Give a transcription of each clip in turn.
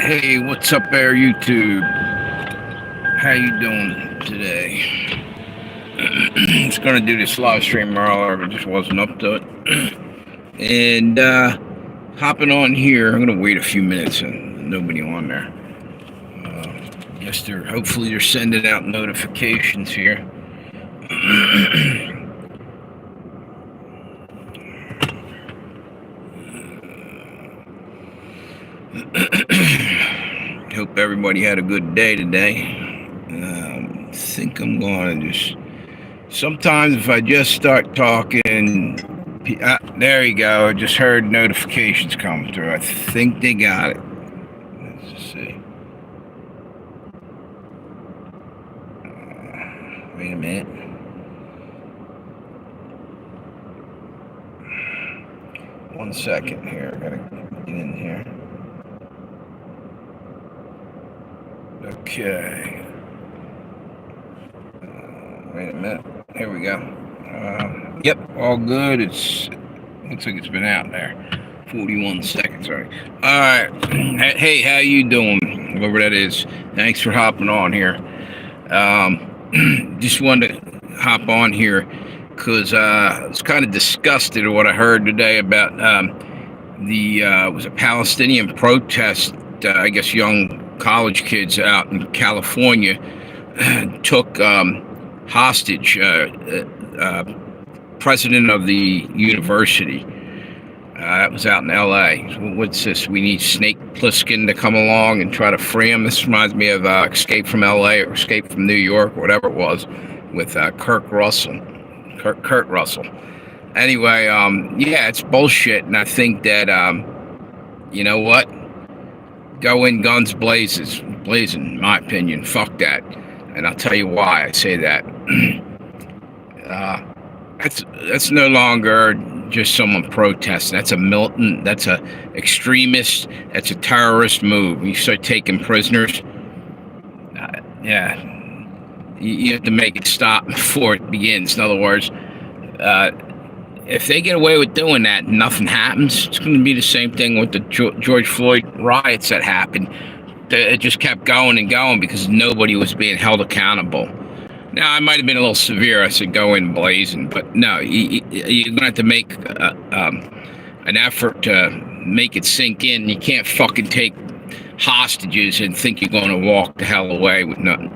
Hey, what's up there, YouTube? How you doing today? I was gonna do this live stream earlier, but just wasn't up to it. And hopping on here, I'm gonna wait a few minutes and nobody on there. Guess hopefully they're sending out notifications here. Hope everybody had a good day today. I think I'm gonna just. Sometimes if I just start talking, there you go. I just heard notifications come through. I think they got it. Let's just see. Wait a minute. One second here. I gotta get in here. Okay. Wait a minute. Here we go. Yep, all good. Looks like it's been out there. 41 seconds, all right. Hey, how you doing? Whoever that is. Thanks for hopping on here. Just wanted to hop on here because I was kind of disgusted at what I heard today about was a Palestinian protest. I guess young college kids out in California took hostage president of the university. That was out in L.A. What's this? We need Snake Plissken to come along and try to free him. This reminds me of Escape from L.A. or Escape from New York, or whatever it was, with Kurt Russell. Anyway, yeah, it's bullshit, and I think that, you know what? Go in guns blazing, in my opinion. Fuck that. And I'll tell you why I say that. That's no longer just someone protesting. That's a militant. That's a extremist. That's a terrorist move. You start taking prisoners. Yeah, you have to make it stop before it begins. In other words, if they get away with doing that and nothing happens, it's going to be the same thing with the George Floyd riots that happened. It just kept going and going because nobody was being held accountable. Now, I might have been a little severe. I said go in blazing, but no, you're going to have to make an effort to make it sink in. You can't fucking take hostages and think you're going to walk the hell away with no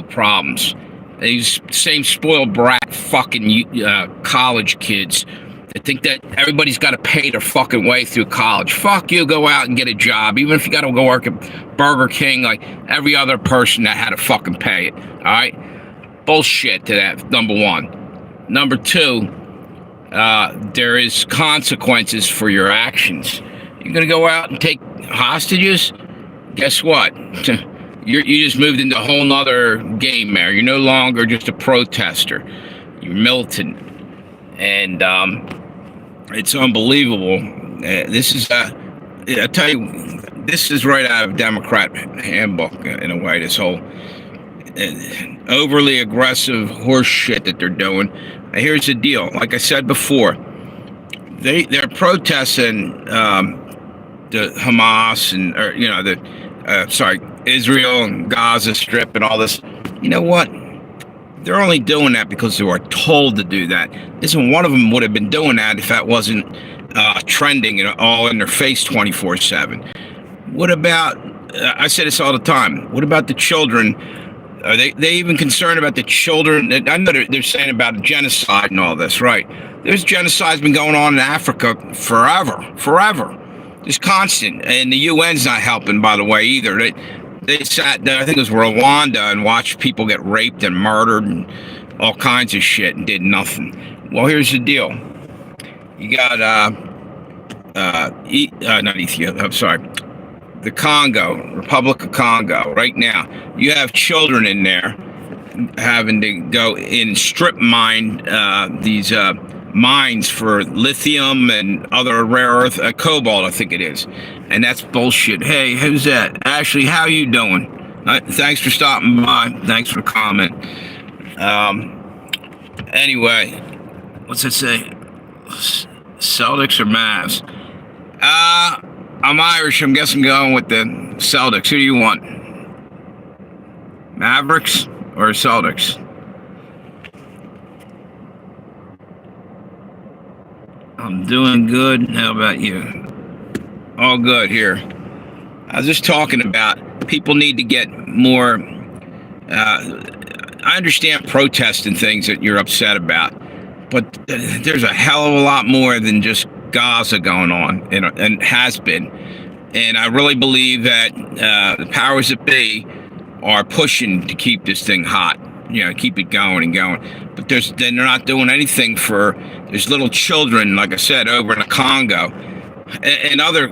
problems. These same spoiled brat fucking college kids that think that everybody's got to pay their fucking way through college. Fuck you, go out and get a job. Even if you got to go work at Burger King like every other person that had to fucking pay it. All right? Bullshit to that, number one. Number two, there is consequences for your actions. You're going to go out and take hostages? Guess what? You just moved into a whole nother game there. You're no longer just a protester. You're militant. And it's unbelievable. This is, I tell you, this is right out of Democrat handbook in a way. This whole overly aggressive horse shit that they're doing. Here's the deal. Like I said before, they're protesting the Hamas and Israel and Gaza Strip and all this. You know what? They're only doing that because they were told to do that. Listen, one of them would have been doing that if that wasn't trending and all in their face 24/7. What about, I say this all the time, what about the children? Are they even concerned about the children? I know they're saying about genocide and all this, right? There's genocide's been going on in Africa forever. It's constant. And the UN's not helping, by the way, either. They sat there, I think it was Rwanda, and watched people get raped and murdered and all kinds of shit and did nothing. Well, here's the deal. You got, not Ethiopia, I'm sorry, the Congo, Republic of Congo, right now. You have children in there having to go in strip mine these mines for lithium and other rare earth, cobalt, I think it is. And that's bullshit. Hey, who's that? Ashley, how you doing? Thanks for stopping by. Thanks for the comment. Anyway, what's it say? Celtics or Mavs? I'm Irish. I'm guessing going with the Celtics. Who do you want? Mavericks or Celtics? I'm doing good. How about you? All good here. I was just talking about people need to get more. I understand protest and things that you're upset about, but there's a hell of a lot more than just Gaza going on, and has been. And I really believe that the powers that be are pushing to keep this thing hot, keep it going and going. But they're not doing anything for. There's little children, like I said, over in the Congo and other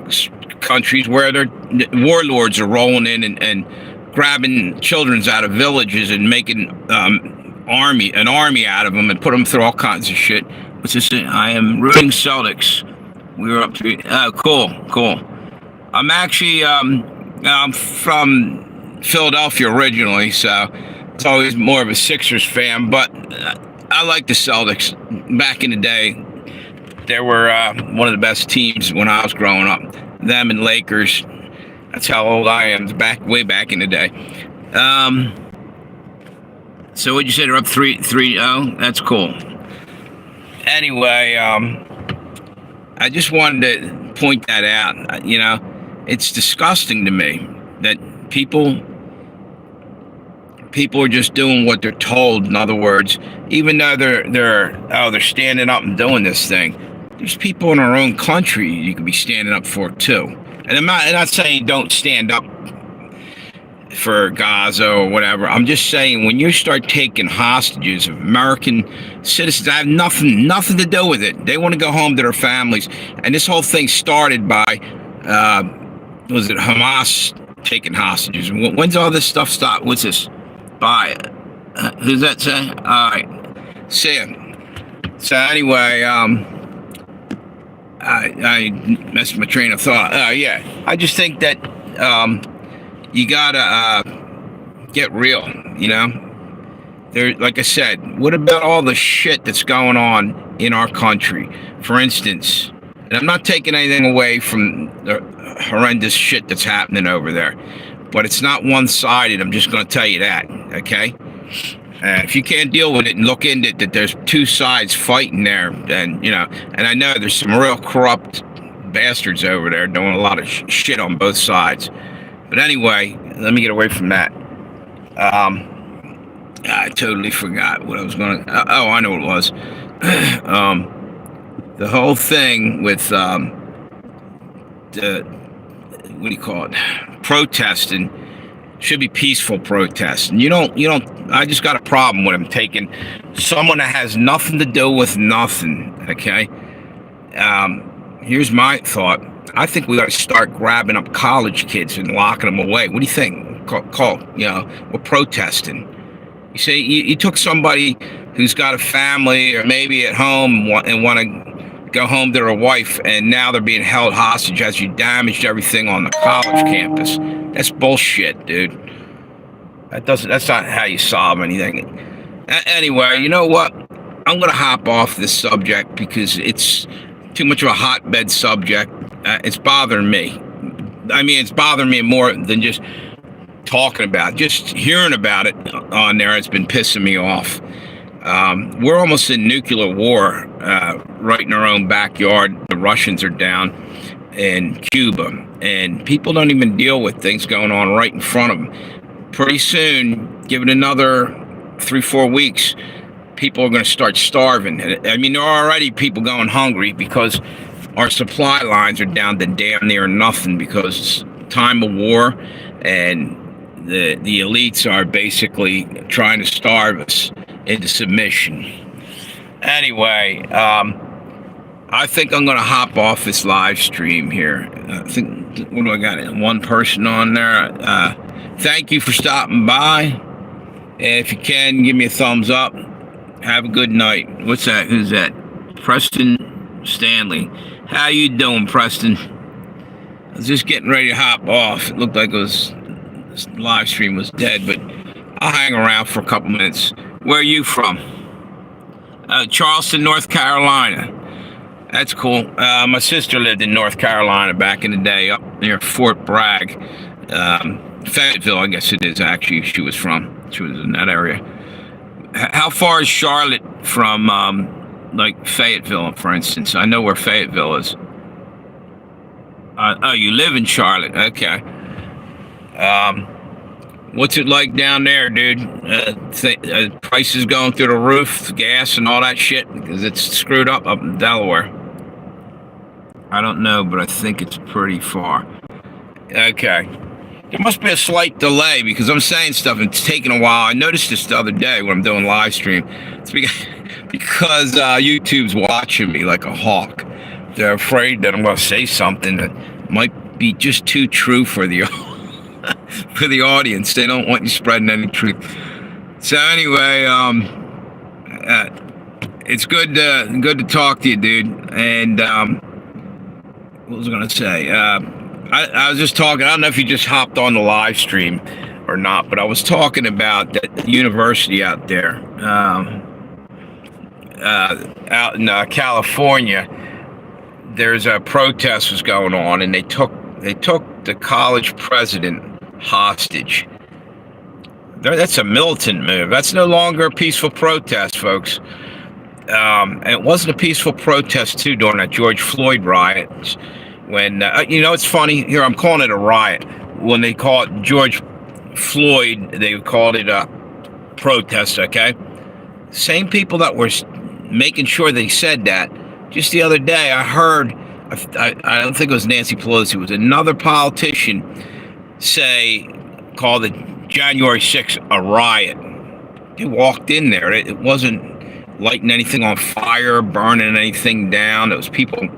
countries where their warlords are rolling in and grabbing children out of villages and making an army out of them and put them through all kinds of shit. What's this? I am rooting Celtics. We were up to. Oh, cool. I'm actually I'm from Philadelphia originally, so it's always more of a Sixers fan. But I like the Celtics. Back in the day, they were one of the best teams when I was growing up. Them and Lakers. That's how old I am. Way back in the day. So what'd you say? They're up 3-0. That's cool. Anyway, I just wanted to point that out. It's disgusting to me that people are just doing what they're told. In other words, even though they're standing up and doing this thing, there's people in our own country you could be standing up for too. And I'm not saying don't stand up for Gaza or whatever. I'm just saying when you start taking hostages of American citizens, I have nothing to do with it. They want to go home to their families. And this whole thing started by, was it Hamas taking hostages? When's all this stuff stop? What's this? By, who's that say? All right. See ya. So anyway, I messed my train of thought. Yeah. I just think that, you gotta get real, There, like I said, what about all the shit that's going on in our country? For instance, and I'm not taking anything away from the horrendous shit that's happening over there, but it's not one-sided. I'm just going to tell you that, okay? If you can't deal with it and look into it, that there's two sides fighting there, and and I know there's some real corrupt bastards over there doing a lot of shit on both sides. But anyway, let me get away from that. I totally forgot what I was going to... Oh, I know what it was. The whole thing with the... What do you call it? Protesting should be peaceful protests. And you don't... I just got a problem with them taking someone that has nothing to do with nothing, okay? Here's my thought. I think we got to start grabbing up college kids and locking them away. What do you think? We're protesting. You say you took somebody who's got a family or maybe at home and want to go home to their wife, and now they're being held hostage as you damaged everything on the college campus. That's bullshit, dude. That's not how you solve anything. Anyway, you know what? I'm going to hop off this subject because it's too much of a hotbed subject. It's bothering me. I mean, it's bothering me more than just talking about it. Just hearing about it on there has been pissing me off. We're almost in nuclear war right in our own backyard. The Russians are down in Cuba, and people don't even deal with things going on right in front of them. Pretty soon, give it another 3-4 weeks, people are going to start starving. I mean, there are already people going hungry because our supply lines are down to damn near nothing because it's time of war, and the elites are basically trying to starve us into submission. Anyway, I think I'm going to hop off this live stream here. I think, what do I got? One person on there. Thank you for stopping by. And if you can, give me a thumbs up. Have a good night. What's that? Who's that? Preston Stanley. How you doing, Preston? I was just getting ready to hop off. It looked like this live stream was dead, but I'll hang around for a couple minutes. Where are you from? Charleston, North Carolina. That's cool. My sister lived in North Carolina back in the day, up near Fort Bragg, Fayetteville, I guess it is actually. She was in that area. How far is Charlotte from, like Fayetteville, for instance? I know where Fayetteville is. Oh, you live in Charlotte. Okay. Um, what's it like down there, dude? Prices going through the roof, gas and all that shit, because it's screwed up in Delaware. I don't know, but I think it's pretty far. Okay. There must be a slight delay because I'm saying stuff and it's taking a while. I noticed this the other day when I'm doing live stream. It's because YouTube's watching me like a hawk. They're afraid that I'm going to say something that might be just too true for the for the audience. They don't want you spreading any truth. So anyway, it's good to talk to you, dude. And what was I going to say? I was just talking. I don't know if you just hopped on the live stream or not, but I was talking about that university out there, out in California. There's a protest was going on, and they took the college president hostage. That's a militant move. That's no longer a peaceful protest, folks. And it wasn't a peaceful protest too during that George Floyd riots. When it's funny here, I'm calling it a riot. When they call it George Floyd, they called it a protest. Okay, same people that were making sure they said that. Just the other day, I heard. I don't think it was Nancy Pelosi. It was another politician call the January 6th a riot. They walked in there. It wasn't lighting anything on fire, burning anything down. Those people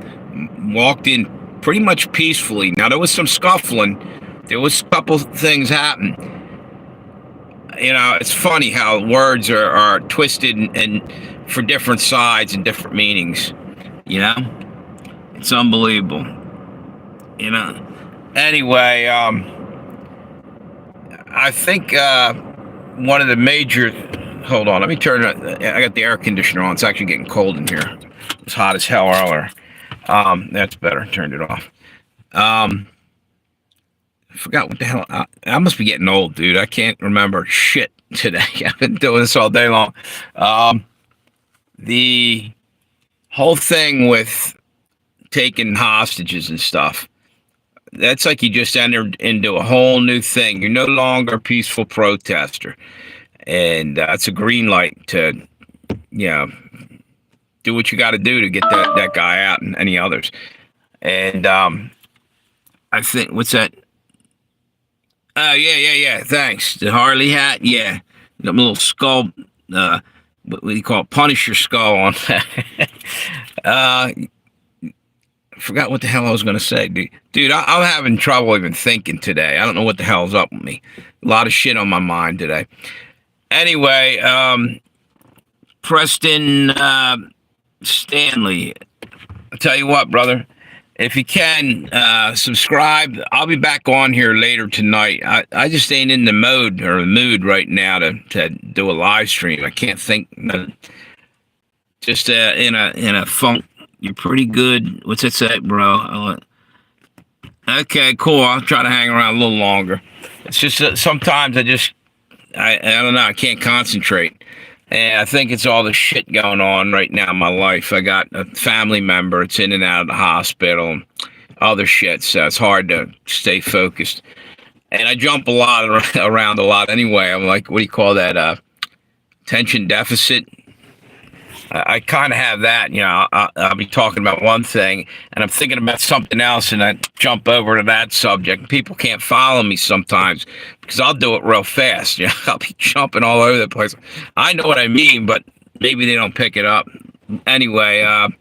walked in pretty much peacefully. Now, there was some scuffling. There was a couple things happen. It's funny how words are twisted and for different sides and different meanings. It's unbelievable. Anyway, I think one of the major... Hold on, let me turn it. I got the air conditioner on. It's actually getting cold in here. It's hot as hell earlier. That's better. Turned it off. I forgot what the hell. I must be getting old, dude. I can't remember shit today. I've been doing this all day long. The whole thing with taking hostages and stuff. That's like you just entered into a whole new thing. You're no longer a peaceful protester. And it's a green light to, do what you got to do to get that guy out and any others. And I think, what's that? Oh, yeah. Thanks. The Harley hat, yeah. The little skull, what do you call it? Punisher skull on that. I forgot what the hell I was going to say, dude. I'm having trouble even thinking today. I don't know what the hell's up with me. A lot of shit on my mind today. Anyway, Preston Stanley, I'll tell you what, brother, if you can, subscribe. I'll be back on here later tonight. I just ain't in the mood right now to do a live stream. I can't think. Just in a funk. You're pretty good. What's that say, bro? Okay, cool. I'll try to hang around a little longer. It's just sometimes I don't know. I can't concentrate. And I think it's all the shit going on right now in my life. I got a family member. It's in and out of the hospital and other shit. So it's hard to stay focused. And I jump a lot around a lot anyway. I'm like, what do you call that? Attention deficit. I kind of have that. I'll be talking about one thing and I'm thinking about something else and I jump over to that subject. People can't follow me sometimes because I'll do it real fast. I'll be jumping all over the place. I know what I mean, but maybe they don't pick it up. Anyway, what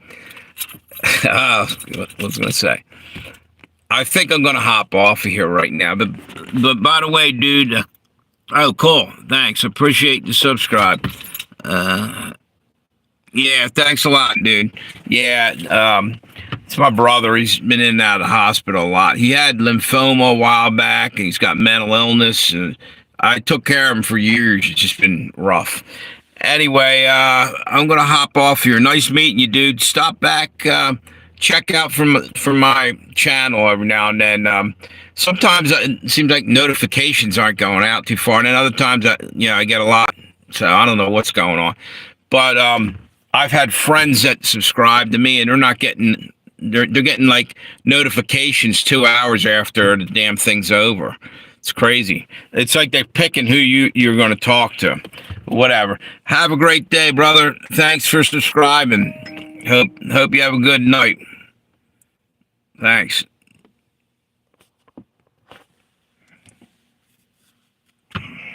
was I going to say? I think I'm going to hop off of here right now. But by the way, dude, oh, cool. Thanks. Appreciate the subscribe. Yeah, thanks a lot, dude. Yeah, it's my brother. He's been in and out of the hospital a lot. He had lymphoma a while back, and he's got mental illness. And I took care of him for years. It's just been rough. Anyway, I'm gonna hop off here. Nice meeting you, dude. Stop back, check out from my channel every now and then. Sometimes it seems like notifications aren't going out too far, and then other times, I get a lot. So I don't know what's going on. But I've had friends that subscribe to me, and they're not getting. They're getting like notifications 2 hours after the damn thing's over. It's crazy. It's like they're picking who you're going to talk to. Whatever. Have a great day, brother. Thanks for subscribing. Hope you have a good night. Thanks.